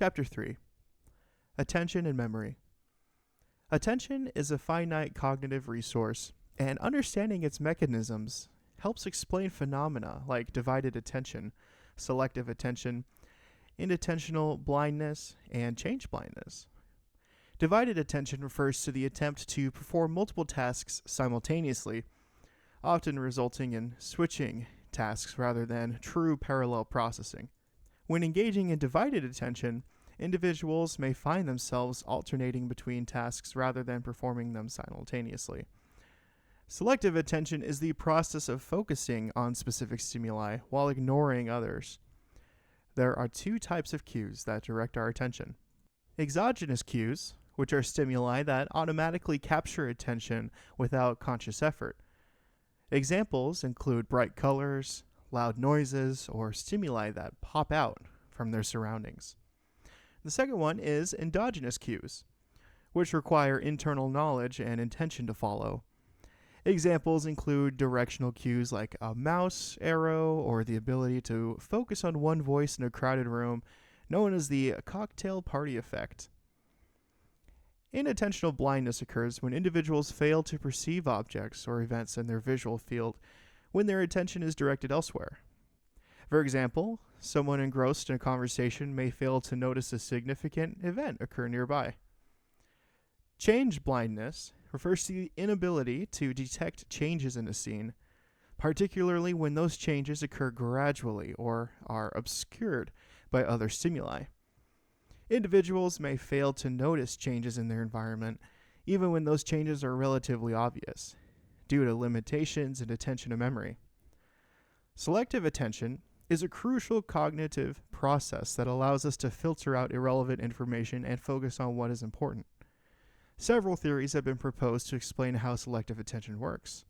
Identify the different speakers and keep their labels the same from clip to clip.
Speaker 1: Chapter 3. Attention and Memory. Attention is a finite cognitive resource, and understanding its mechanisms helps explain phenomena like divided attention, selective attention, inattentional blindness, and change blindness. Divided attention refers to the attempt to perform multiple tasks simultaneously, often resulting in switching tasks rather than true parallel processing. When engaging in divided attention, individuals may find themselves alternating between tasks rather than performing them simultaneously. Selective attention is the process of focusing on specific stimuli while ignoring others. There are two types of cues that direct our attention. Exogenous cues, which are stimuli that automatically capture attention without conscious effort. Examples include bright colors, loud noises, or stimuli that pop out from their surroundings. The second one is endogenous cues, which require internal knowledge and intention to follow. Examples include directional cues like a mouse arrow or the ability to focus on one voice in a crowded room, known as the cocktail party effect. Inattentional blindness occurs when individuals fail to perceive objects or events in their visual field when their attention is directed elsewhere. For example, someone engrossed in a conversation may fail to notice a significant event occur nearby. Change blindness refers to the inability to detect changes in a scene, particularly when those changes occur gradually or are obscured by other stimuli. Individuals may fail to notice changes in their environment, even when those changes are relatively obvious, due to limitations in attention and memory. Selective attention is a crucial cognitive process that allows us to filter out irrelevant information and focus on what is important. Several theories have been proposed to explain how selective attention works.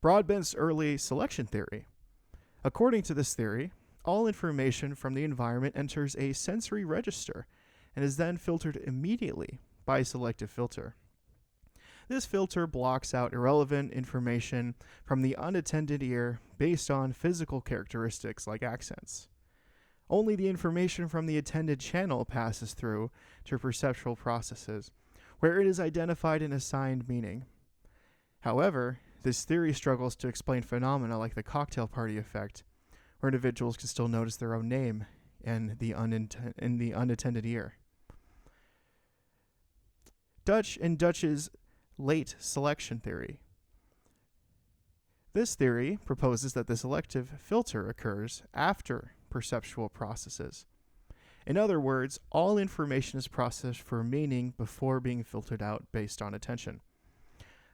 Speaker 1: Broadbent's early selection theory. According to this theory, all information from the environment enters a sensory register and is then filtered immediately by a selective filter. This filter blocks out irrelevant information from the unattended ear based on physical characteristics like accents. Only the information from the attended channel passes through to perceptual processes, where it is identified and assigned meaning. However, this theory struggles to explain phenomena like the cocktail party effect, where individuals can still notice their own name in the unattended ear. Dutch's late selection theory. This theory proposes that the selective filter occurs after perceptual processes. In other words, all information is processed for meaning before being filtered out based on attention.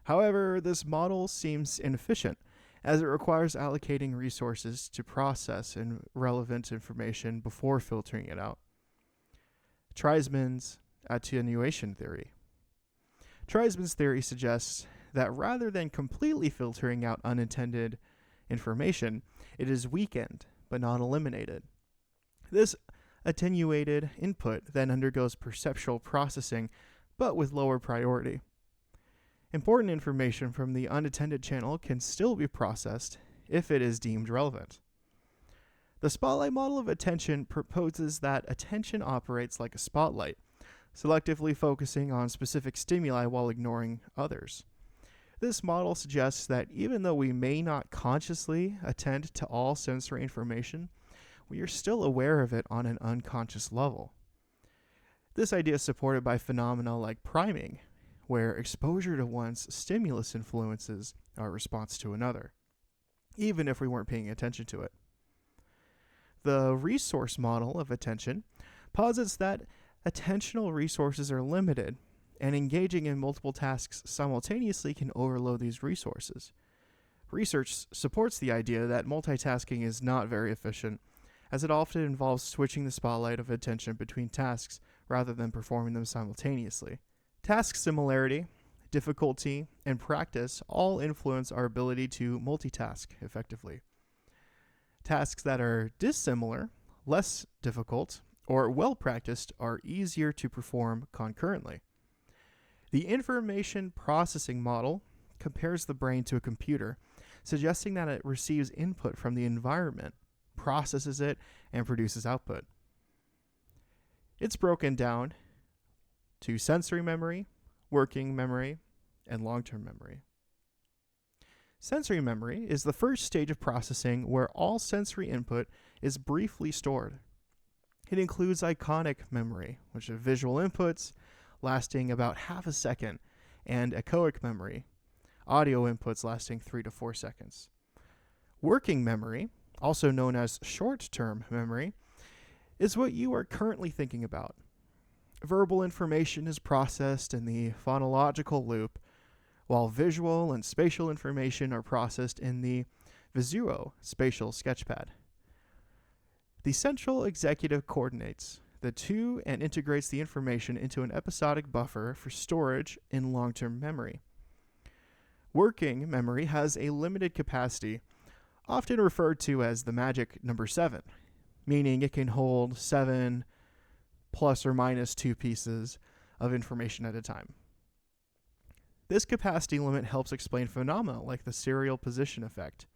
Speaker 1: However, this model seems inefficient, as it requires allocating resources to process relevant information before filtering it out. Treisman's attenuation theory. Treisman's theory suggests that rather than completely filtering out unintended information, it is weakened but not eliminated. This attenuated input then undergoes perceptual processing, but with lower priority. Important information from the unattended channel can still be processed if it is deemed relevant. The spotlight model of attention proposes that attention operates like a spotlight, selectively focusing on specific stimuli while ignoring others. This model suggests that even though we may not consciously attend to all sensory information, we are still aware of it on an unconscious level. This idea is supported by phenomena like priming, where exposure to one's stimulus influences our response to another, even if we weren't paying attention to it. The resource model of attention posits that attentional resources are limited, and engaging in multiple tasks simultaneously can overload these resources. Research supports the idea that multitasking is not very efficient, as it often involves switching the spotlight of attention between tasks rather than performing them simultaneously. Task similarity, difficulty, and practice all influence our ability to multitask effectively. Tasks that are dissimilar, less difficult, or well practiced are easier to perform concurrently. The information processing model compares the brain to a computer, suggesting that it receives input from the environment, processes it, and produces output. It's broken down to sensory memory, working memory, and long-term memory. Sensory memory is the first stage of processing where all sensory input is briefly stored. It includes iconic memory, which are visual inputs lasting about half a second, and echoic memory, audio inputs lasting 3 to 4 seconds. Working memory, also known as short-term memory, is what you are currently thinking about. Verbal information is processed in the phonological loop, while visual and spatial information are processed in the visuospatial sketchpad. The central executive coordinates the two and integrates the information into an episodic buffer for storage in long-term memory. Working memory has a limited capacity, often referred to as the magic number 7, meaning it can hold 7 plus or minus 2 pieces of information at a time. This capacity limit helps explain phenomena like the serial position effect.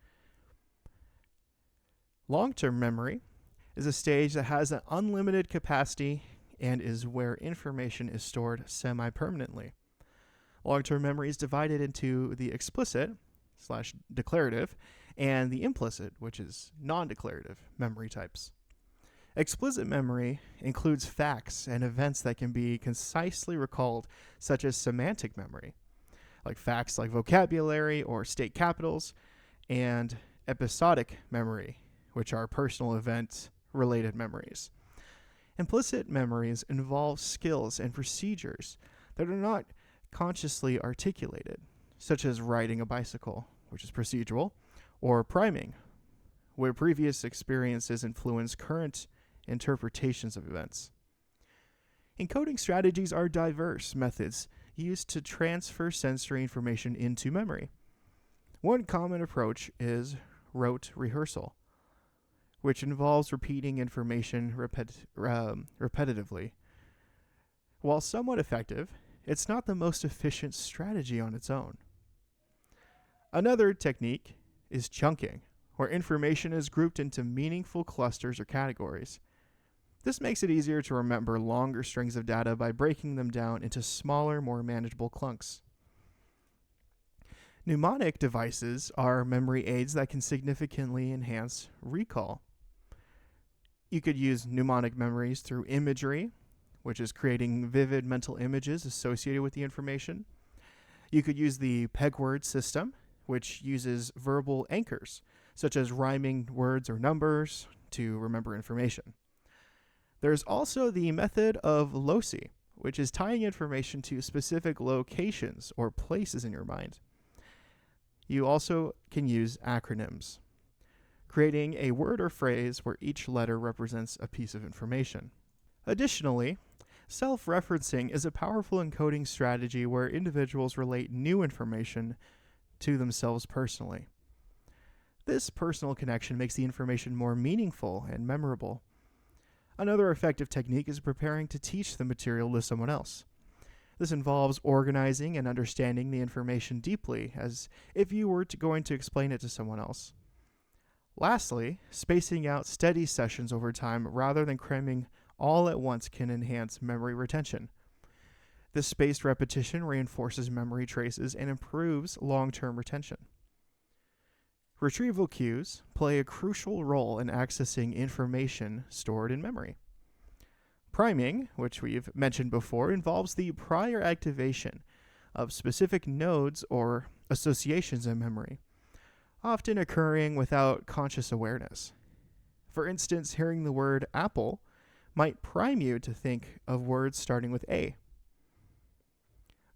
Speaker 1: Long-term memory is a stage that has an unlimited capacity and is where information is stored semi-permanently. Long-term memory is divided into the explicit/declarative and the implicit, which is non-declarative memory types. Explicit memory includes facts and events that can be concisely recalled, such as semantic memory, like facts like vocabulary or state capitals, and episodic memory, which are personal event-related memories. Implicit memories involve skills and procedures that are not consciously articulated, such as riding a bicycle, which is procedural, or priming, where previous experiences influence current interpretations of events. Encoding strategies are diverse methods used to transfer sensory information into memory. One common approach is rote rehearsal, which involves repeating information repetitively. While somewhat effective, it's not the most efficient strategy on its own. Another technique is chunking, where information is grouped into meaningful clusters or categories. This makes it easier to remember longer strings of data by breaking them down into smaller, more manageable clunks. Mnemonic devices are memory aids that can significantly enhance recall. You could use mnemonic memories through imagery, which is creating vivid mental images associated with the information. You could use the pegword system, which uses verbal anchors, such as rhyming words or numbers, to remember information. There's also the method of loci, which is tying information to specific locations or places in your mind. You also can use acronyms, creating a word or phrase where each letter represents a piece of information. Additionally, self-referencing is a powerful encoding strategy where individuals relate new information to themselves personally. This personal connection makes the information more meaningful and memorable. Another effective technique is preparing to teach the material to someone else. This involves organizing and understanding the information deeply, as if you were going to explain it to someone else. Lastly, spacing out study sessions over time rather than cramming all at once can enhance memory retention. This spaced repetition reinforces memory traces and improves long-term retention. Retrieval cues play a crucial role in accessing information stored in memory. Priming, which we've mentioned before, involves the prior activation of specific nodes or associations in memory, often occurring without conscious awareness. For instance, hearing the word apple might prime you to think of words starting with A.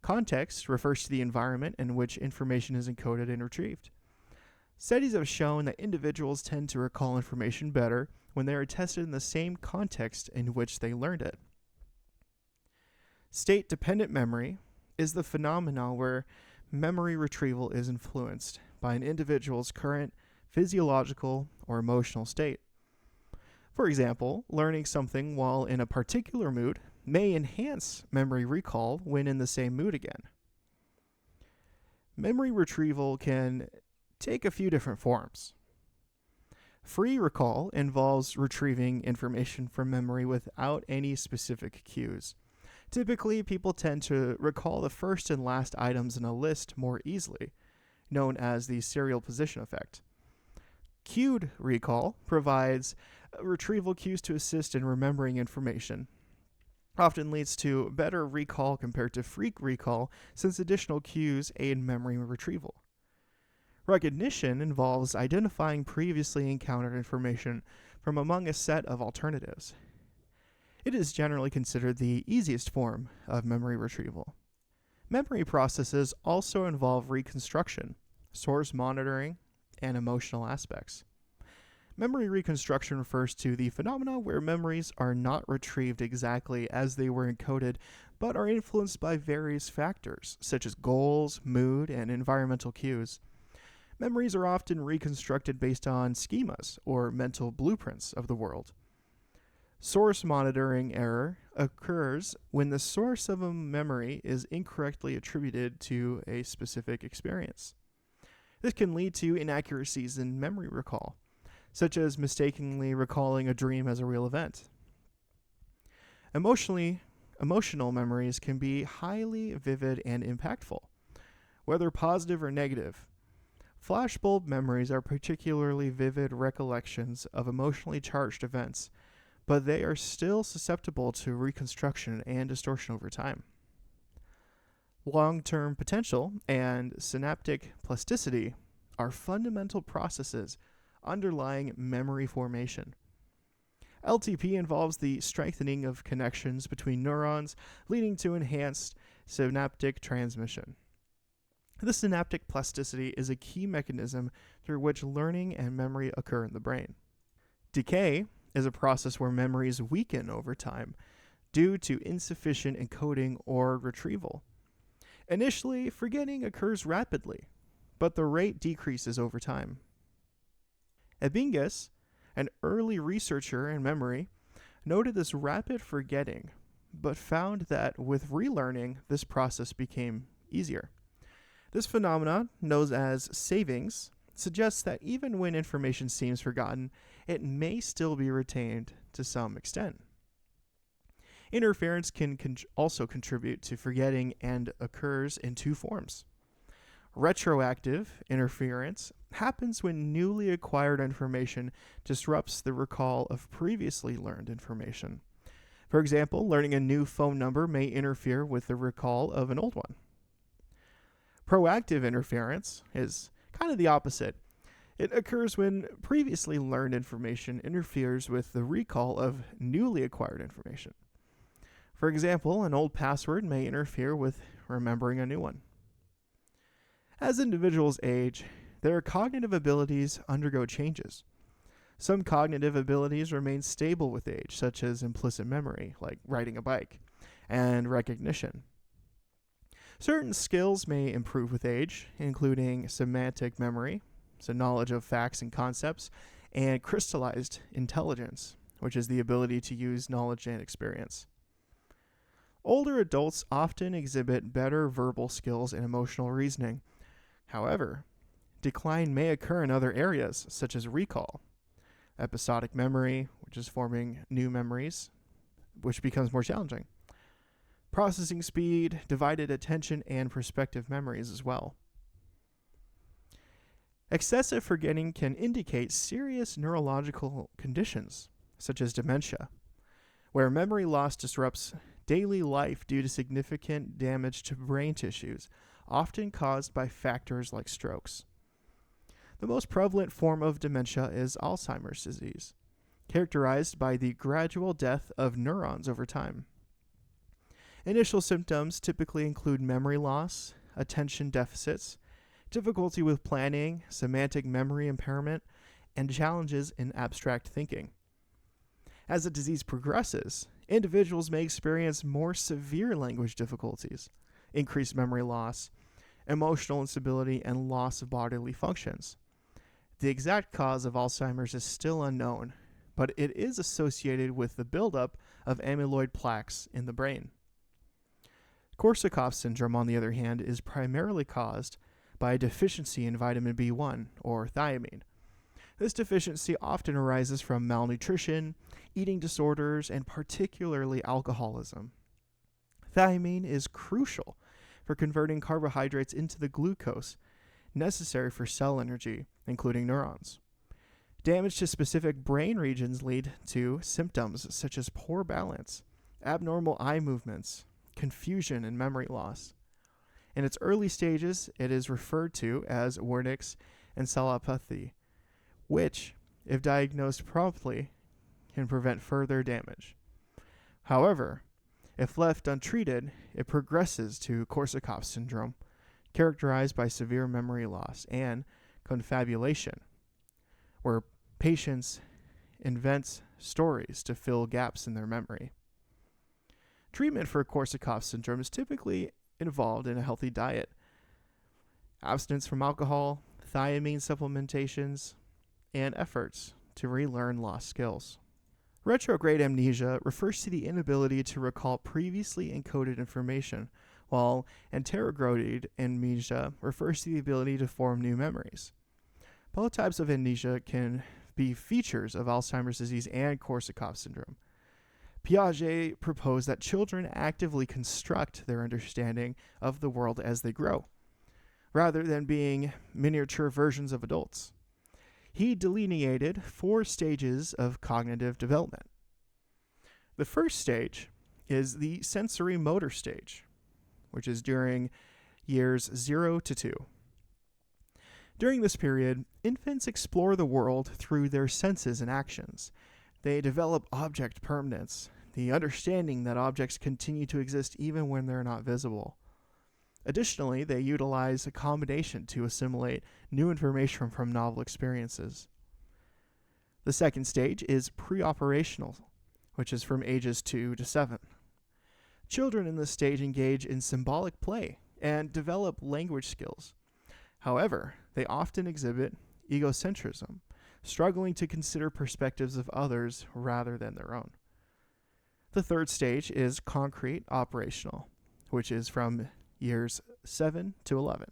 Speaker 1: Context refers to the environment in which information is encoded and retrieved. Studies have shown that individuals tend to recall information better when they are tested in the same context in which they learned it. State-dependent memory is the phenomenon where memory retrieval is influenced by an individual's current physiological or emotional state. For example, learning something while in a particular mood may enhance memory recall when in the same mood again. Memory retrieval can take a few different forms. Free recall involves retrieving information from memory without any specific cues. Typically, people tend to recall the first and last items in a list more easily, known as the serial position effect. Cued recall provides retrieval cues to assist in remembering information. Often leads to better recall compared to free recall, since additional cues aid memory retrieval. Recognition involves identifying previously encountered information from among a set of alternatives. It is generally considered the easiest form of memory retrieval. Memory processes also involve reconstruction, source monitoring, and emotional aspects. Memory reconstruction refers to the phenomena where memories are not retrieved exactly as they were encoded, but are influenced by various factors, such as goals, mood, and environmental cues. Memories are often reconstructed based on schemas or mental blueprints of the world. Source monitoring error occurs when the source of a memory is incorrectly attributed to a specific experience. This can lead to inaccuracies in memory recall, such as mistakenly recalling a dream as a real event. Emotional memories can be highly vivid and impactful, whether positive or negative. Flashbulb memories are particularly vivid recollections of emotionally charged events, but they are still susceptible to reconstruction and distortion over time. Long-term potential and synaptic plasticity are fundamental processes underlying memory formation. LTP involves the strengthening of connections between neurons, leading to enhanced synaptic transmission. The synaptic plasticity is a key mechanism through which learning and memory occur in the brain. Decay is a process where memories weaken over time due to insufficient encoding or retrieval. Initially, forgetting occurs rapidly, but the rate decreases over time. Ebbingus, an early researcher in memory, noted this rapid forgetting, but found that with relearning, this process became easier. This phenomenon, known as savings, suggests that even when information seems forgotten, it may still be retained to some extent. Interference can also contribute to forgetting and occurs in two forms. Retroactive interference happens when newly acquired information disrupts the recall of previously learned information. For example, learning a new phone number may interfere with the recall of an old one. Proactive interference is kind of the opposite. It occurs when previously learned information interferes with the recall of newly acquired information. For example, an old password may interfere with remembering a new one. As individuals age, their cognitive abilities undergo changes. Some cognitive abilities remain stable with age, such as implicit memory, like riding a bike, and recognition. Certain skills may improve with age, including semantic memory, so knowledge of facts and concepts, and crystallized intelligence, which is the ability to use knowledge and experience. Older adults often exhibit better verbal skills and emotional reasoning. However, decline may occur in other areas, such as recall, episodic memory, which is forming new memories, which becomes more challenging, processing speed, divided attention, and perspective memories as well. Excessive forgetting can indicate serious neurological conditions, such as dementia, where memory loss disrupts daily life due to significant damage to brain tissues, often caused by factors like strokes. The most prevalent form of dementia is Alzheimer's disease, characterized by the gradual death of neurons over time. Initial symptoms typically include memory loss, attention deficits, difficulty with planning, semantic memory impairment, and challenges in abstract thinking. As the disease progresses, individuals may experience more severe language difficulties, increased memory loss, emotional instability, and loss of bodily functions. The exact cause of Alzheimer's is still unknown, but it is associated with the buildup of amyloid plaques in the brain. Korsakoff syndrome, on the other hand, is primarily caused by a deficiency in vitamin B1, or thiamine. This deficiency often arises from malnutrition, eating disorders, and particularly alcoholism. Thiamine is crucial for converting carbohydrates into the glucose necessary for cell energy, including neurons. Damage to specific brain regions lead to symptoms such as poor balance, abnormal eye movements, confusion, and memory loss. In its early stages, it is referred to as Wernicke's encephalopathy, which, if diagnosed promptly, can prevent further damage. However, if left untreated, it progresses to Korsakoff syndrome, characterized by severe memory loss and confabulation, where patients invent stories to fill gaps in their memory. Treatment for Korsakoff syndrome is typically involved in a healthy diet, abstinence from alcohol, thiamine supplementations, and efforts to relearn lost skills. Retrograde amnesia refers to the inability to recall previously encoded information, while anterograde amnesia refers to the ability to form new memories. Both types of amnesia can be features of Alzheimer's disease and Korsakoff syndrome. Piaget proposed that children actively construct their understanding of the world as they grow, rather than being miniature versions of adults. He delineated 4 stages of cognitive development. The first stage is the sensory motor stage, which is during years 0 to 2. During this period, infants explore the world through their senses and actions. They develop object permanence, the understanding that objects continue to exist even when they're not visible. Additionally, they utilize a combination to assimilate new information from novel experiences. The second stage is pre-operational, which is from ages 2 to 7. Children in this stage engage in symbolic play and develop language skills. However, they often exhibit egocentrism, struggling to consider perspectives of others rather than their own. The third stage is concrete operational, which is from years 7 to 11.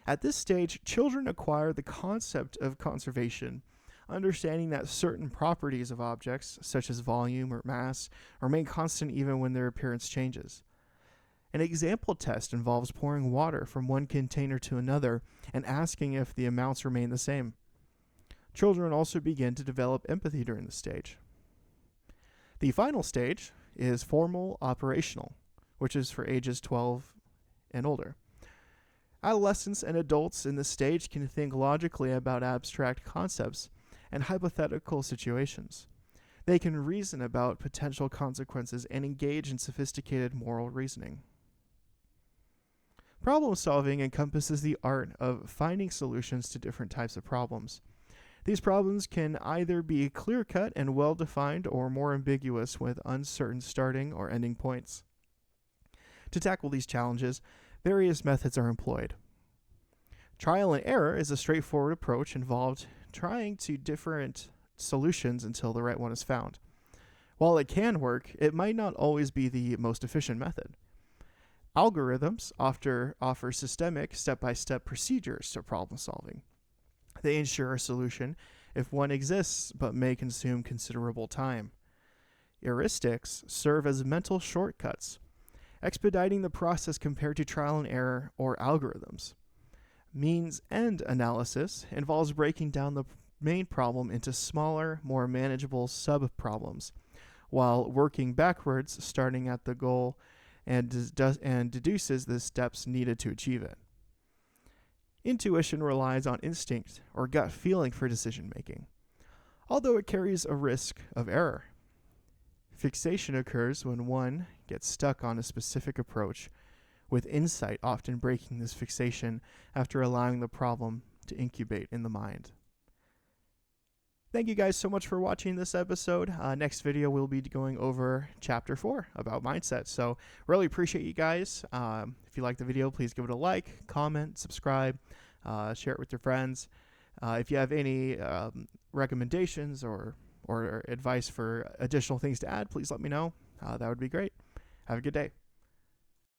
Speaker 1: At this stage, children acquire the concept of conservation, understanding that certain properties of objects, such as volume or mass, remain constant even when their appearance changes. An example test involves pouring water from one container to another and asking if the amounts remain the same. Children also begin to develop empathy during this stage. The final stage is formal operational, which is for ages 12 and older. Adolescents and adults in this stage can think logically about abstract concepts and hypothetical situations. They can reason about potential consequences and engage in sophisticated moral reasoning. Problem solving encompasses the art of finding solutions to different types of problems. These problems can either be clear-cut and well-defined or more ambiguous with uncertain starting or ending points. To tackle these challenges, various methods are employed. Trial and error is a straightforward approach involved trying to different solutions until the right one is found. While it can work, it might not always be the most efficient method. Algorithms offer systemic step-by-step procedures to problem solving. They ensure a solution if one exists but may consume considerable time. Heuristics serve as mental shortcuts, expediting the process compared to trial and error or algorithms. Means-end analysis involves breaking down the main problem into smaller, more manageable sub-problems, while working backwards, starting at the goal, and deduces the steps needed to achieve it. Intuition relies on instinct or gut feeling for decision making, although it carries a risk of error. Fixation occurs when one gets stuck on a specific approach, with insight often breaking this fixation after allowing the problem to incubate in the mind. Thank you guys so much for watching this episode. Next video, we'll be going over Chapter 4 about mindset. So really appreciate you guys. If you like the video, please give it a like, comment, subscribe, share it with your friends. If you have any recommendations or advice for additional things to add, please let me know. That would be great. Have a good day.